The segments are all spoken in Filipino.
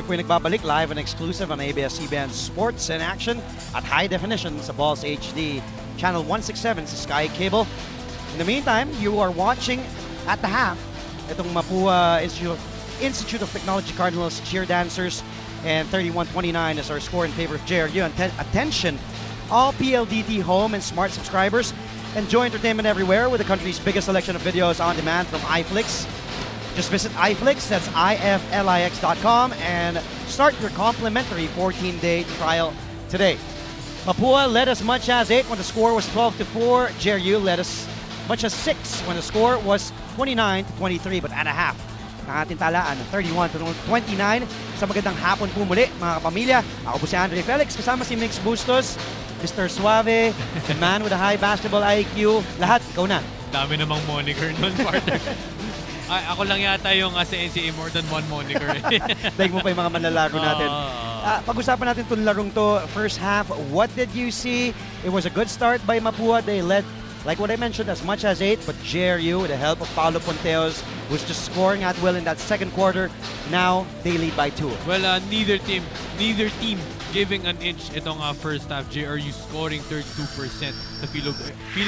po yung nagbabalik live and exclusive on ABS-CBN Sports in Action at high definition sa Balls HD, Channel 167 sa Sky Cable. In the meantime, you are watching at the half itong Mapua Institute of Technology Cardinals cheer dancers, and 31-29 is our score in favor of JRU. Attention, all PLDT home and smart subscribers, enjoy entertainment everywhere with the country's biggest selection of videos on demand from iFlix. Just visit iFlix, that's iflix.com, and start your complimentary 14-day trial today. Mapua led as much as 8 when the score was 12-4. JRU led as much as 6 when the score was 29-23, but at a half, ang ating talaan, 31-29. Sa magandang hapon po muli, mga kapamilya. Ako po si Andre Felix, kasama si Mix Bustos, Mr. Suave, the man with a high basketball IQ. Lahat, ikaw na. Dami namang moniker nun, partner. Ay, ako lang yata yung sa NCAA more than one moniker. Daig mo pa yung mga manlalaro natin. Pag-usapan natin itong larong to, first half, what did you see? It was a good start by Mapua. They led, like what I mentioned, as much as 8, but JRU, with the help of Paulo Ponteos, was just scoring at will in that second quarter. Now, they lead by 2. Well, neither team giving an inch itong first half. JRU scoring 32% sa field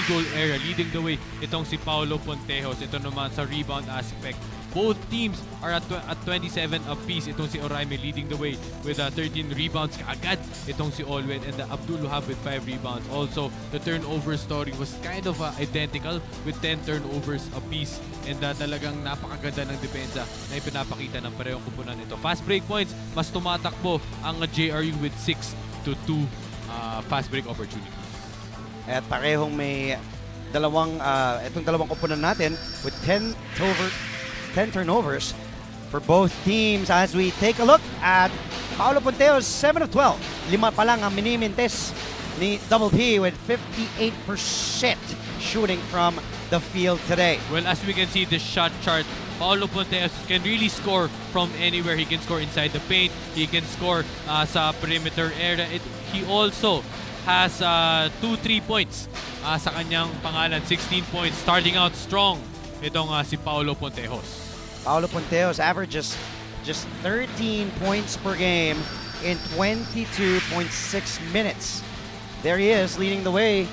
goal area. Leading the way itong si Paulo Pontejos. Ito naman sa rebound aspect. Both teams are at 27 apiece. Itong si Oraime leading the way with 13 rebounds kaagad. Itong si Olwen and Abdul Wahab with 5 rebounds. Also, the turnover story was kind of identical with 10 turnovers apiece. And talagang napakaganda ng depensa na ipinapakita ng parehong kupunan ito. Fast break points, mas tumatakbo ang JRU with 6-2 fast break opportunities. At parehong may itong dalawang kupunan natin with 10 turnovers for both teams as we take a look at Paulo Ponteos, 7 of 12. 5 pa lang ang minimintes ni Double P with 58% shooting from the field today. Well, as we can see the shot chart, Paulo Ponteos can really score from anywhere. He can score inside the paint. He can score sa perimeter area. He also has 2 3-points sa kanyang pangalan. 16 points. Starting out strong itong si Paulo Ponteos. Paulo Ponteos averages just 13 points per game in 22.6 minutes. There he is leading the way.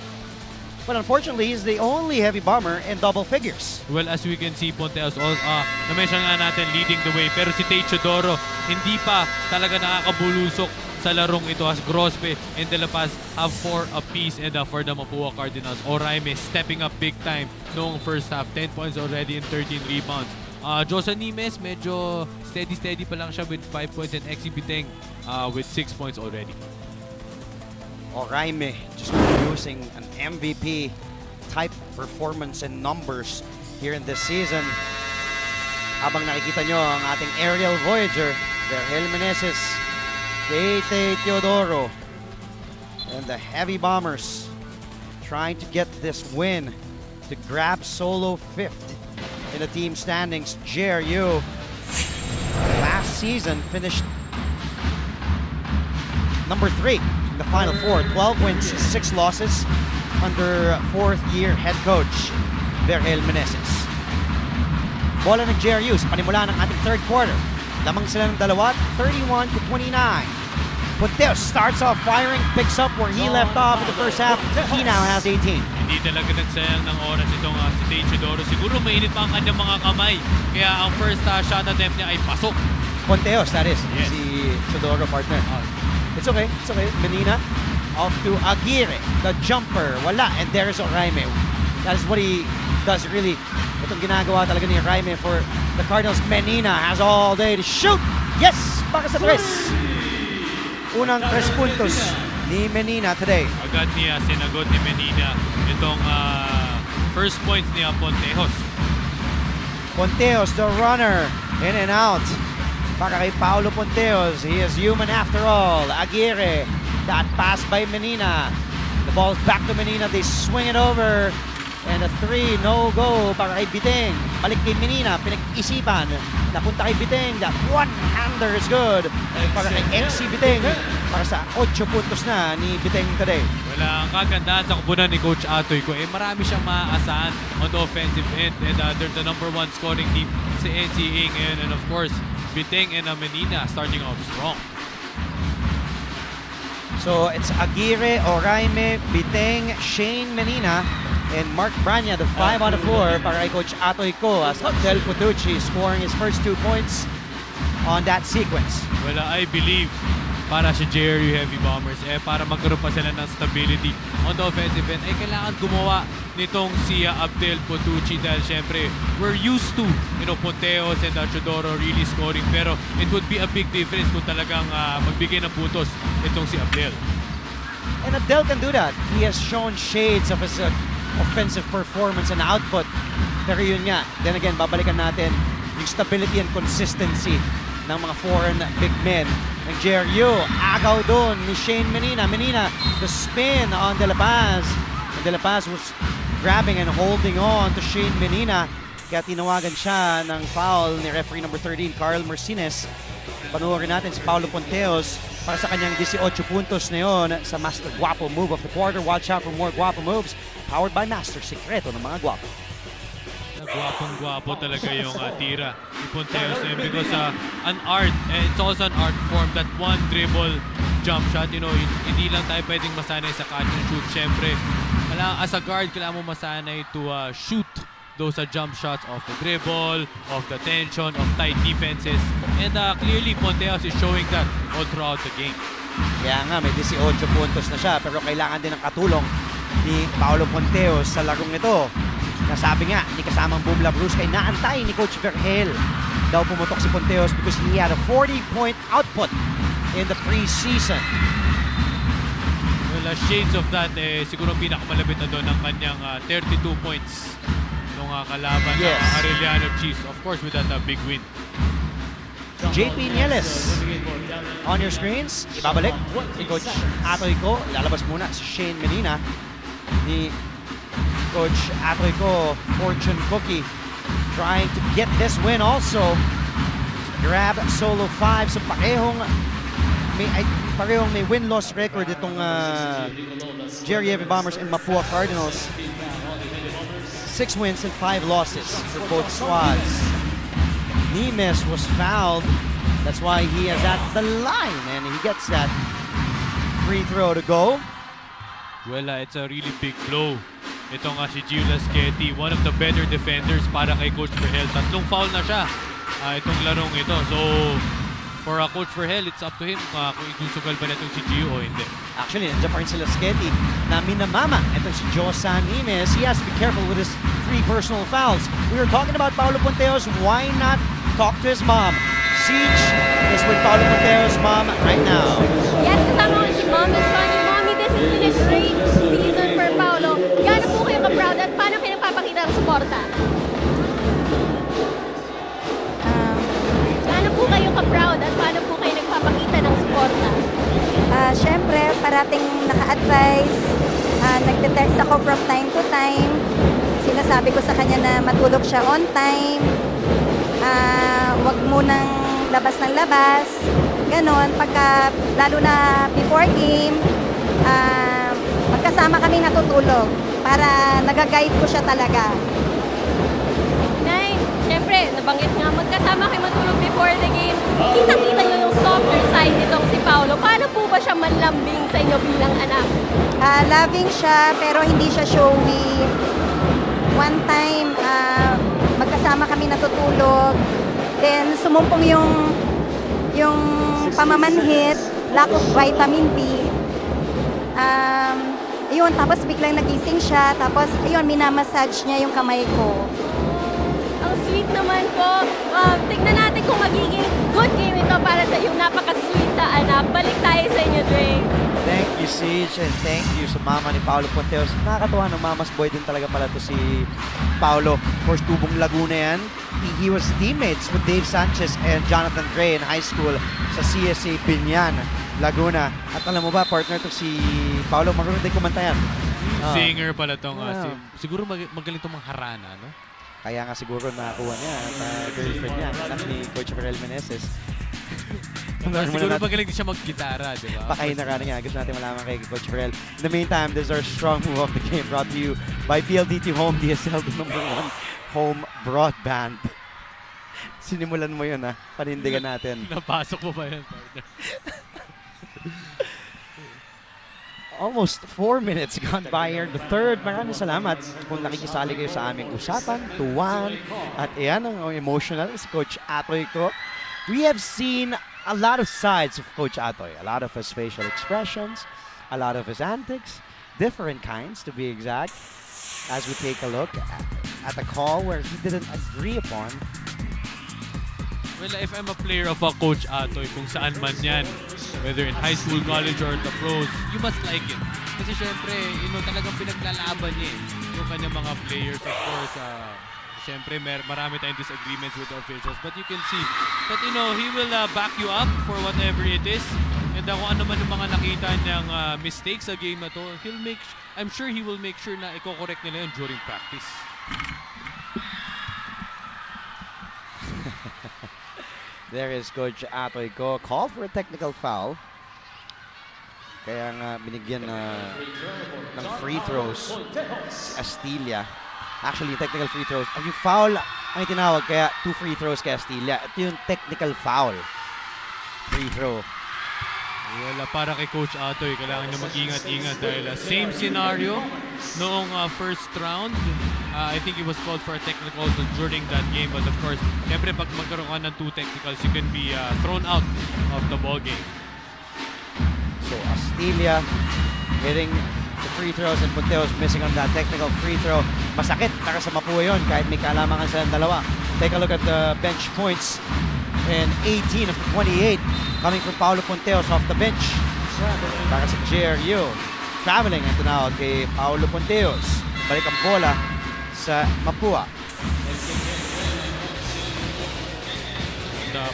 But unfortunately, he's the only heavy bomber in double figures. Well, as we can see, Ponteos, na-mention nga natin leading the way. Pero si Techodoro, hindi pa talaga nakakabulusok sa larong ito as Grospe and De La Paz have 4 apiece. And for the Mapua Cardinals, Oraime stepping up big time noong first half. 10 points already and 13 rebounds. Josa Nimes, medyo steady pa lang siya with 5 points and Exi Biteng with 6 points already. Oraime just producing an MVP type performance and numbers here in this season. Habang nakikita nyo ang ating aerial voyager, Vergel Meneses, J.T. Teodoro, and the heavy bombers trying to get this win to grab solo 5th in the team standings. JRU last season finished number 3 in the Final Four, 12 wins, 6 losses under 4th-year head coach Vergel Meneses. Bola ng JRU sa panimula ng ating third quarter. Lamang sila ng dalawa, 31-29. Ponteos starts off firing, picks up where he left off in the first half. He now has 18. Hindi talaga nagsayang ng oras itong si Techodoro. Siguro mainit pa ang kanyang mga kamay. Kaya ang first shot attempt niya ay pasok. Ponteos, that is. Yes. Si Teodoro, partner. It's okay. Menina off to Aguirre. The jumper. Wala. And there's Oraime. That is what he does really. Itong ginagawa talaga ni Oraime for the Cardinals. Menina has all day to shoot. Yes! Baka sa 3. Unang 3 puntos ni Menina today. Agad niya sinagot ni Menina itong first points ni Ponteos. Ponteos, the runner. In and out. Para kay Paulo Ponteos. He is human after all. Aguirre. That pass by Menina. The ball's back to Menina. They swing it over. And a 3, no go para kay Biteng. Balik kay Menina. Pinag-isipan. Napunta kay Biteng. That one-hander is good. Para kay Exi Biteng. Para sa 8 puntos na ni Biteng today. Wala ang kagandahan sa kupunan ni Coach Atoy ko. Marami siyang maaasahan on the offensive end. And they're the #1 scoring team sa NCAA ngayon. And of course, Biteng and Menina starting off strong. So it's Aguirre, Oraime, Biteng, Shane Menina, and Mark Branya, the 5 on the floor para kay Coach Atoy Ko, as Abdel Putucci scoring his first 2 points on that sequence. Well, I believe para sa JRU Heavy Bombers, para magkaroon pa sila ng stability on the offensive end, kailangan gumawa nitong si Abdel Putucci dahil syempre we're used to, Ponteos and Chodoro really scoring, pero it would be a big difference kung talagang magbigay ng puntos itong si Abdel. And Abdel can do that. He has shown shades of his offensive performance and output. Pero yun nga, then again, babalikan natin yung stability and consistency ng mga foreign big men ng JRU. Agaw doon ni Shane Menina. Menina, the spin on De La Paz. And De La Paz was grabbing and holding on to Shane Menina. Kaya tinawagan siya ng foul ni referee number 13, Carl Marcinez. Panoorin natin si Paulo Ponteos para sa kanyang 18 puntos na yun sa Master Guapo move of the quarter. Watch out for more Guapo moves powered by Master Secreto ng mga Guapo. Guwapong-guwapo talaga yung tira ni Ponteos because an art, it's also an art form, that one dribble jump shot, hindi lang tayo pwedeng masanay sa catch and shoot. Siyempre, as a guard, kailangan mo masanay to shoot those jump shots off the dribble, off the tension, of tight defenses. And clearly, Ponteos is showing that all throughout the game. Kaya nga, may 18 puntos na siya, pero kailangan din ng katulong ni Paulo Ponteos sa larong ito. Nasabi nga, ni kasamang Boom Labrus kay naantay ni Coach Vergel daw pumutok si Ponteos because he had a 40-point output in the preseason. Well, shades of that, siguro pinakamalapit na doon ang kanyang 32 points nung kalaban ng Arellano Chiefs. Of course, with that big win. JP Nieles on your screens. Ibabalik si Coach Atoy Ko. Lalabas muna si Shane Menina ni Coach Atoy Ko, Fortune Cookie, trying to get this win also. Grab solo 5. So parehong may win-loss record itong JRU Heavy Bombers and Mapua Cardinals. 6 wins and 5 losses for both squads. Nimes was fouled. That's why he is at the line and he gets that free throw to go. Well, it's a really big blow. Ito nga si Gio Lasqueti, one of the better defenders para kay Coach Vergel. 3 foul na siya itong larong ito. So, for Coach Vergel, it's up to him kung itusugal ba na itong si Gio o hindi. Actually, nandiyan pa rin si Lasqueti na minamama. Ito si Josan Nimes. He has to be careful with his 3 personal fouls. We were talking about Paulo Ponteos. Why not talk to his mom? Siege is with Paulo Ponteos' mom right now. Yes, kasama ko si Mom and Johnny. Mommy, this has been a great season for Paulo. Gaano po kayo ka-proud at paano kayo nagpapakita ng suporta? Gaano po kayo ka-proud at paano po kayo nagpapakita ng suporta? Siyempre, parating naka-advise. Nagte-text ako from time to time. Sinasabi ko sa kanya na matulog siya on time. Wag munang labas ng labas. Ganon. Pagka, lalo na before game, magkasama kami natutulog para nag-guide ko siya talaga. Nay, siyempre, nabanggit nga magkasama kayo matulog before the game. Kita-kita nyo yung softer side nitong si Paulo. Paano po ba siya manlambing sa inyo bilang anak? Loving siya pero hindi siya showy. One time, magkasama kami natutulog. Then, sumumpong yung pamamanhit, lack of vitamin B. Ayun, tapos biglang nagising siya. Tapos, ayun, minamassage niya yung kamay ko. Ang sweet naman po. Tignan natin kung magiging good game ito para sa iyong napaka-sweet na anak. Balik tayo sa inyo, Dre. Thank you, Siege, and thank you sa mama ni Paulo Ponteos. Nakakatuwa ng mama's boy din talaga pala to si Paulo. Of course, tubong Laguna yan. He was teammates with Dave Sanchez and Jonathan Gray in high school sa CSA Binyan, Laguna. At alam mo ba, partner to si Paulo, marunong din kumanta yan. Singer pala itong, siguro magaling itong mga harana, no? Kaya nga siguro nakakuha niya at girlfriend niya, anak ni Coach Ferel Meneses. Siguro magaling din siya mag-gitara, di ba? Pakainarana niya. Agad natin malaman kay Coach Ferel. In the meantime, this is our strong move of the game brought to you by PLDT Home DSL, the #1 home broadband. Sinimulan mo yun, ha? Panindigan natin. Napasok mo ba yan, partner? Almost 4 minutes gone by here. The third, maraming salamat kung nakikisali kayo sa aming usapan. To Juan. At iyan ang emotional si Coach Atoy ko. We have seen a lot of sides of Coach Atoy. A lot of his facial expressions. A lot of his antics. Different kinds, to be exact. As we take a look at a call where he didn't agree upon. Well, if I'm a player of a Coach Atoy, kung saan man yan, whether in high school, college, or the pros, you must like it. Kasi syempre, talagang pinaglalaban niya yung kanyang mga players. Of course, syempre, marami tayong disagreements with the officials. But you can see that, he will back you up for whatever it is. And kung ano man yung mga nakita niyang mistakes sa game na to, I'm sure he will make sure na i-correct nila yun during practice. There is Coach Atoy Go. Call for a technical foul. Kaya nga binigyan ng free throws si Astilla. Actually, technical free throws. Ang yung foul ang itinawag, kaya 2 free throws kay Astilla. Ito yung technical foul. Free throw. Wala, para kay Coach Atoy, kailangan niya mag-ingat-ingat dahil same scenario noong first round. I think he was called for a technical also during that game, but of course, siyempre pag magkaroon ka ng 2 technicals, you can be thrown out of the ball game. So Astilla hitting the free throws and Punteos missing on that technical free throw. Masakit para sa Mapua yun kahit may kalamangan silang dalawa. Take a look at the bench points. And 18 of the 28 coming from Paulo Punteos off the bench. Para sa JRU. Traveling ang tinawag kay Paulo Punteos. Balik ang bola sa Mapua.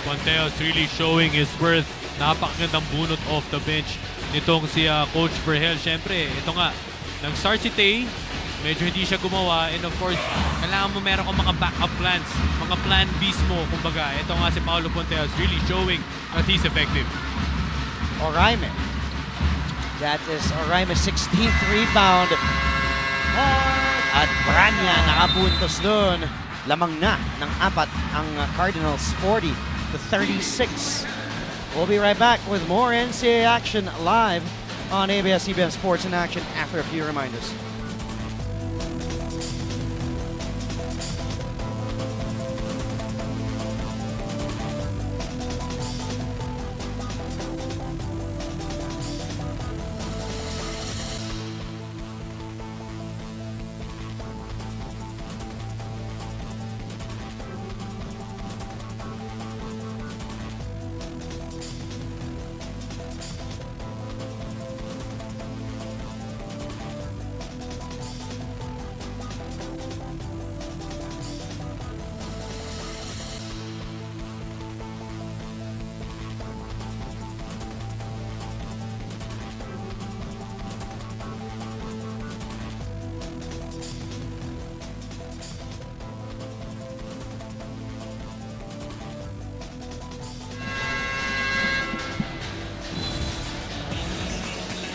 Punteos really showing his worth. Napakagandang bunot off the bench nitong si Coach Berhel. Siyempre, ito nga, nag-start si Tay. Medyo hindi siya gumawa. And of course, kailangan mo meron kang mga backup plans. Mga plan Bs mo, kumbaga. Ito nga si Paulo Punteos really showing that he's effective. Oraime. That is Oraime's 16th rebound. At Branya nakapuntos doon. Lamang na ng 4 ang Cardinals, 40-36. We'll be right back with more NCAA action live on ABS-CBN Sports in Action after a few reminders.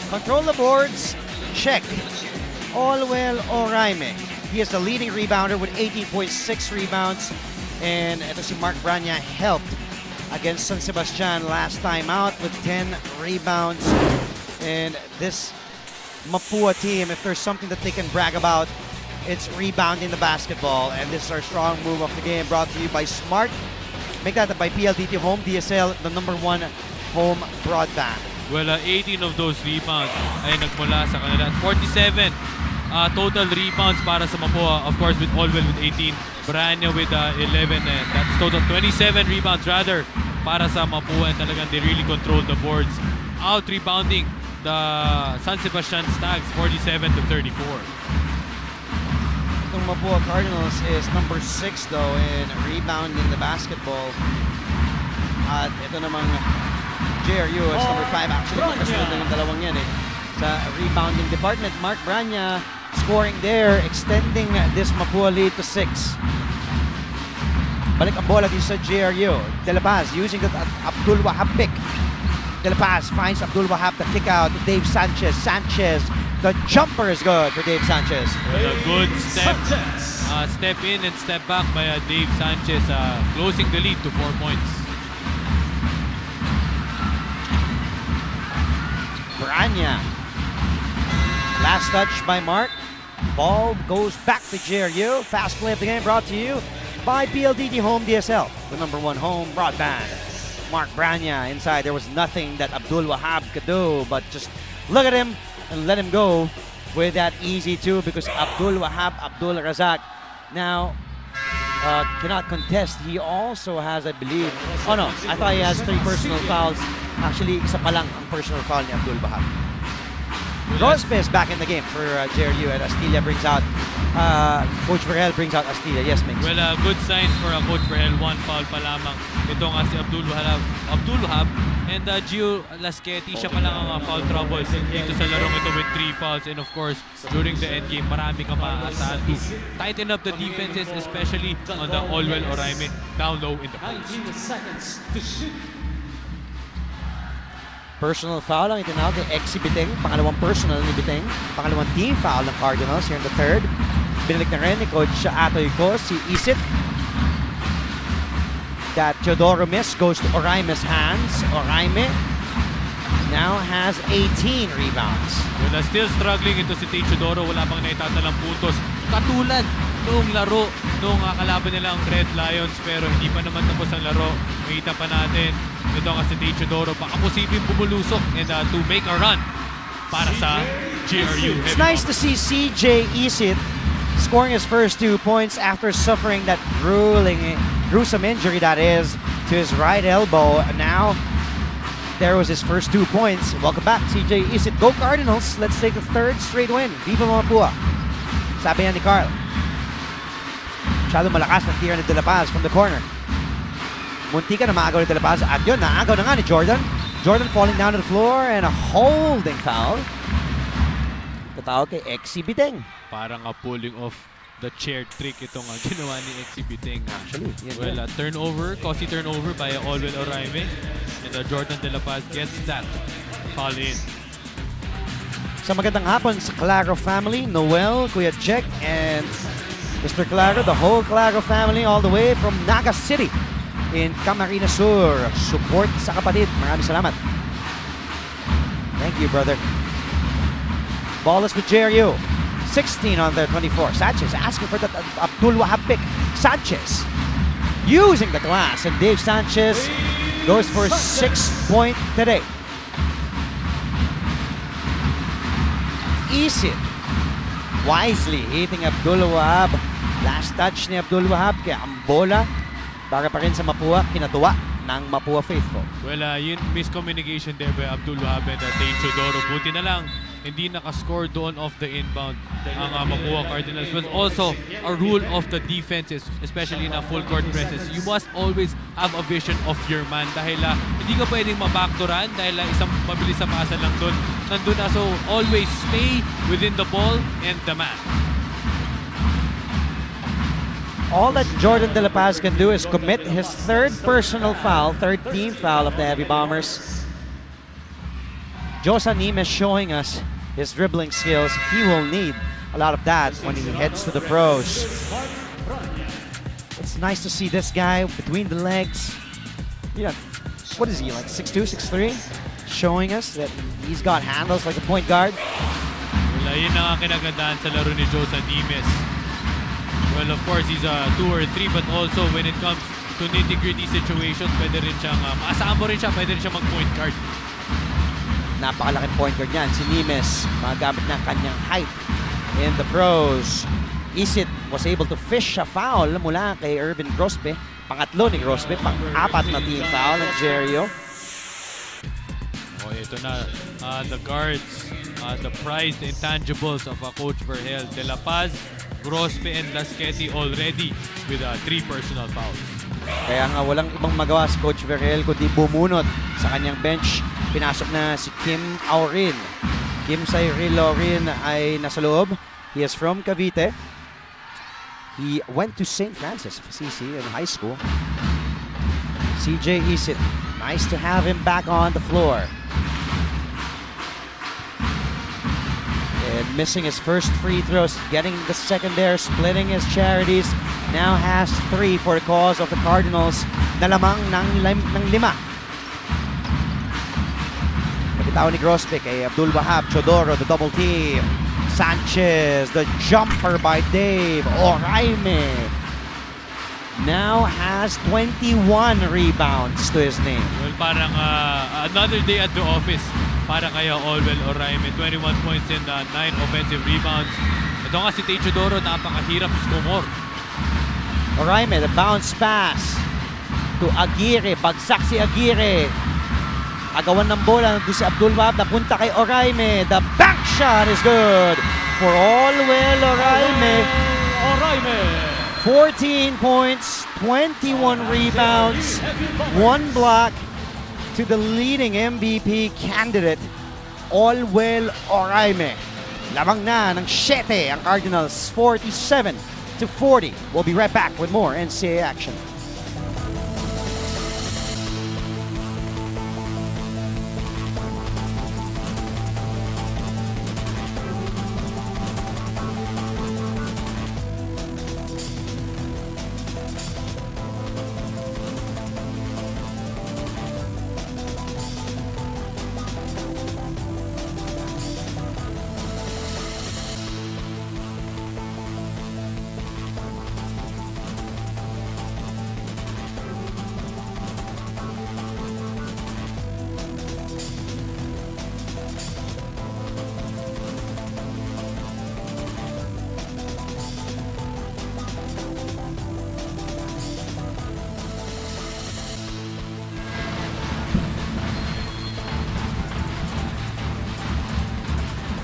Control the boards, check. Allwell Oraime. He is the leading rebounder with 18.6 rebounds. And ito si Mark Branya helped against San Sebastian last time out with 10 rebounds. And this Mapua team, if there's something that they can brag about, it's rebounding the basketball. And this is our strong move of the game, brought to you by Smart. Make that by PLDT Home DSL, the #1 home broadband. Well, 18 of those rebounds ay nagmula sa kanila. 47 total rebounds para sa Mapua. Of course, with Allwell with 18. Branya with 11. And that's total 27 rebounds rather para sa Mapua. And talagang they really controlled the boards. Out-rebounding the San Sebastian Stags, 47-34. Itong Mapua Cardinals is number 6 though in rebounding the basketball. At ito namang JRU is number 5. Actually, magkasunod na yung dalawang yan sa rebounding department. Mark Branya scoring there, extending this Mapua lead to 6. Balik ang bola din sa JRU. De La Paz using the Abdul Wahab pick. De La Paz finds Abdul Wahab to kick out. Dave Sanchez. Sanchez The jumper is good for Dave Sanchez. Well, a good step in and step back by Dave Sanchez, closing the lead to 4 points. Branya. Last touch by Mark. Ball goes back to JRU. Fast play of the game brought to you by PLDT Home DSL, the #1 home broadband. Mark Branya inside. There was nothing that Abdul Wahab could do, but just look at him and let him go with that easy two, because Abdul Razak now cannot contest. He also has, I believe, oh no, I thought he has 3 personal fouls. Actually, isa pa lang ang personal foul ni Abdul Wahab. Rospe is back in the game for JRU, and Astilla brings out, Coach Verhel brings out Astilla. Yes, Mings. Well, a good sign for Coach Verhel. 1 foul pa lamang. Ito nga si Abdul Wahab and Gio Lasqueti, siya pa lang ang foul troubles dito sa larong ito with 3 fouls. And of course, during the end game, marami ka maaasahan to tighten up the defenses, especially on the Olwell Oraime down low in the post. Personal foul ang itinawag kay Exi Biteng. Pangalawang personal ni Biteng. Pangalawang team foul ng Cardinals here in the third. Binalik na rin ni Coach Atoy ko si Isit. That Teodoro miss goes to Oraime's hands. Oraime now has 18 rebounds. Well, still struggling ito si Teodoro. Wala pang naitatalang puntos. Katulad noong laro, noong kalaban nila ang Red Lions, pero hindi pa naman tapos ang laro. Makita pa natin ito nga si Teodoro, baka posibleng bumulusok and to make a run para sa JRU. It's nice to see CJ Isit scoring his first 2 points after suffering that gruesome injury that is to his right elbow. And now there was his first 2 points. Welcome back, CJ Isit. Go Cardinals! Let's take the 3rd straight win. Viva Mapua! Sabi niya ni Carl. Masyado malakas na tira ni De La Paz from the corner. Munti ka na maagaw ni De La Paz. At yun, naagaw na nga ni Jordan. Jordan falling down to the floor and a holding foul. Tatawag kay Exi Biteng. Parang pulling off the chair trick itong ginawa ni Exi Biteng. Actually, well, turnover, costly turnover by Olwell Oraime. And Jordan De La Paz gets that foul in. Sa magandang hapon sa Claro family, Noel, Kuya Jack, and Mr. Claro, the whole Claro family all the way from Naga City in Camarines Sur. Support sa kapatid. Maraming salamat. Thank you, brother. Ball is with JRU. 16 on their 24. Sanchez asking for that Abdul Wahab pick. Sanchez using the glass, and Dave Sanchez goes for 6 point today. Isit wisely hitting Abdul Wahab. Last touch ni Abdul Wahab kaya ang bola para pa rin sa Mapua, kinatuwa ng Mapua faithful. Well, yun miscommunication there by Abdul Wahab and Teodoro. Buti na lang hindi nakascore doon off the inbound ang Mapua Cardinals. But also, a rule of the defenses, especially na full court presses, you must always have a vision of your man dahil hindi ka pwedeng mabacktouran dahil isang mabilis na pasa lang doon. Nandun na, so always stay within the ball and the man. All that Jordan De La Paz can do is commit his 3rd personal foul, 3rd team foul of the Heavy Bombers. Josa Nimes showing us his dribbling skills. He will need a lot of that when he heads to the pros. It's nice to see this guy between the legs. Yeah, what is he, like 6'2", 6'3"? Showing us that he's got handles like a point guard. Well, yun ang kinagandaan sa laro ni Josa Nimes. Well, of course, he's a 2 or 3, but also when it comes to nitty-gritty situations, pwede rin siyang, maasahan mo rin siya, pwede rin siya mag-point guard. Napakalaking point guard niyan, si Nimes, magamit ng kanyang height in the pros. Isit was able to fish a foul mula kay Irvin Grospe. Pangatlo ni Grospe, pang-apat na team foul ng JRU. Oh, ito na, the guards, the prized intangibles of Coach Verhel. De La Paz, Grospe, and Lasqueti already with 3 personal fouls. Kaya nga walang ibang magawa si Coach Verhel kundi bumunot sa kanyang bench. Pinasok na si Kim Aurin. Kim Cyril Aurin ay nasa loob. He is from Cavite. He went to St. Francis of Assisi in high school. CJ Isit, nice to have him back on the floor. missing his first free throws, getting the second there, splitting his charities. Now has 3 for the cause of the Cardinals. Nalamang ng 5. Bitaw ni Grosbeck kay Abdul Wahab. Chodoro, the double team. Sanchez, the jumper by Dave. Oraime now has 21 rebounds to his name. Well, parang another day at the office para kay Olwell Oraime. 21 points and 9 offensive rebounds. Ito nga si Tay Chodoro, napakahirap score. Oraime, the bounce pass to Aguirre. Bagsak si Aguirre. Agawan ng bola nandun si Abdul Wahab. Napunta kay Oraime. The back shot is good for Olwell Oraime. 14 points, 21 rebounds, 1 block to the leading MVP candidate, Olwell Oraime. Lamang na ng 7 ang Cardinals, 47-40. We'll be right back with more NCAA action.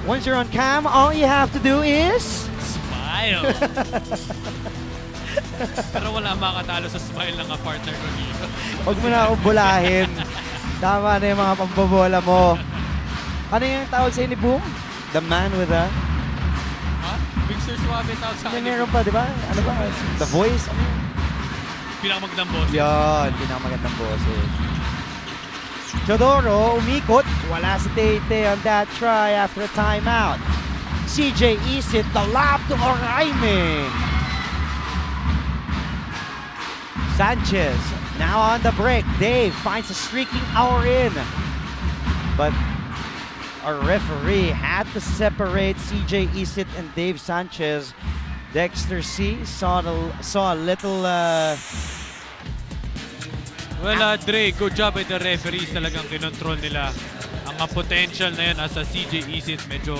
Once you're on cam, all you have to do is... Smile! Pero wala makatalo sa smile ng partner ko dito. Huwag mo na akong bulahin. Tama na yung mga pambabola mo. Ano yung tawag sa'yo ni Boom? The man with a... Ha? Big Sir Suave tawag sa akin. Meron pa, di ba? Ano ba? The Voice? Ano yun? Pinakamagandang boses. Yun, pinakamagandang boses. Chodoro, umikot. Wala si Tete on that try after a timeout. CJ Isit, the lob to Oraime. Sanchez, now on the break. Dave finds a streaking hour in. But a referee had to separate CJ Isit and Dave Sanchez. Dexter C saw a little... Well, Dre, good job by the referees. Talagang kinontrol nila ang potential na yun as a CJ Isit. Medyo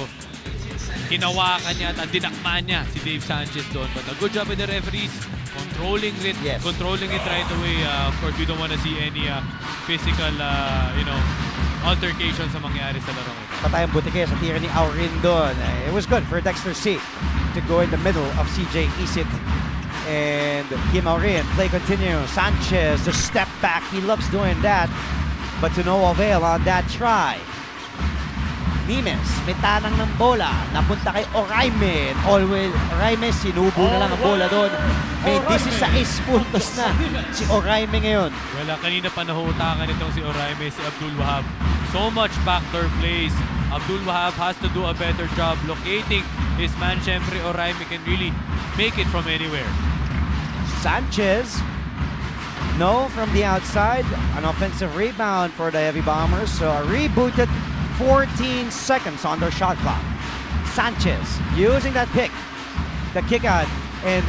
hinawakan niya at dinakman niya si Dave Sanchez doon. But a good job by the referees. Controlling it, yes. Controlling it right away. Of course, we don't want to see any physical, altercation sa mangyari sa larong ito. Patayang butike sa tira ni Aurin doon. It was good for Dexter C to go in the middle of CJ Isit and Kim Aurin. Play continues. Sanchez, the step back. He loves doing that, but to no avail on that try. Nimes, may tanang ng bola. Napunta kay Oraime. Oraime, sinubo na lang ang bola doon. May 16 puntos na si Oraime ngayon. Wala, kanina pa nahutakan itong si Oraime, si Abdul Wahab. So much backdoor plays. Abdul Wahab has to do a better job locating his man. Siyempre, Oraime can really make it from anywhere. Sanchez, no from the outside. An offensive rebound for the Heavy Bombers. So a rebooted 14 seconds on their shot clock. Sanchez using that pick. The kick out. And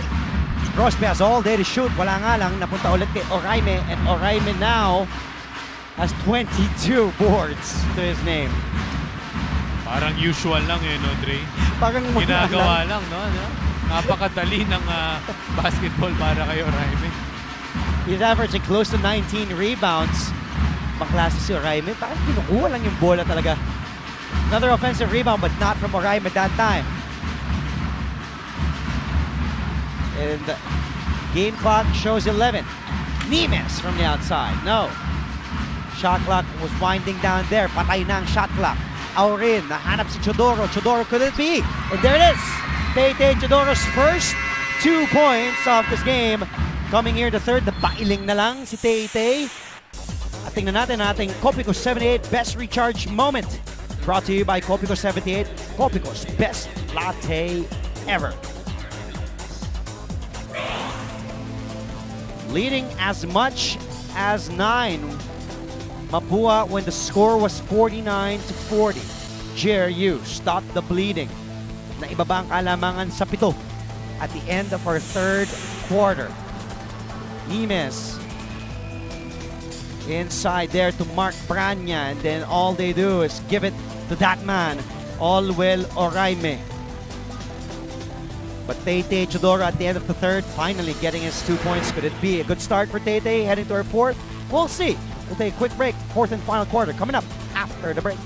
Crosby has all day to shoot. Wala nga lang. Napunta ulit kay Oraime. And Oraime now has 22 boards to his name. Parang usual lang no, Dre? Parang ginagawa lang, no? Napakadali ng basketball para kay Oraime. He's averaging close to 19 rebounds. Pangklase si Oraime. Parang kinukuha lang yung bola talaga. Another offensive rebound but not from Oraime that time. And the game clock shows 11. Nimes from the outside. No. Shot clock was winding down there. Patay na ang shot clock. Aurin, nahanap si Chodoro. Chodoro, could it be? And there it is. Tete Chodoro's first 2 points of this game. Coming here the third, the bailing na lang si Tete. At tingnan natin ating Kopiko 78 best recharge moment. Brought to you by Copico 78, Copico's best latte ever. Leading as much as 9. Mapua when the score was 49-40. JRU stopped the bleeding. Naibaba ang kalamangan sa 7 at the end of our third quarter. Nimes inside there to Mark Branya, and then all they do is give it to that man, Olwell Oraime. But Tete Chodora at the end of the third, finally getting his 2 points. Could it be a good start for Tete heading to our fourth? We'll see. We'll take a quick break. Fourth and final quarter coming up after the break.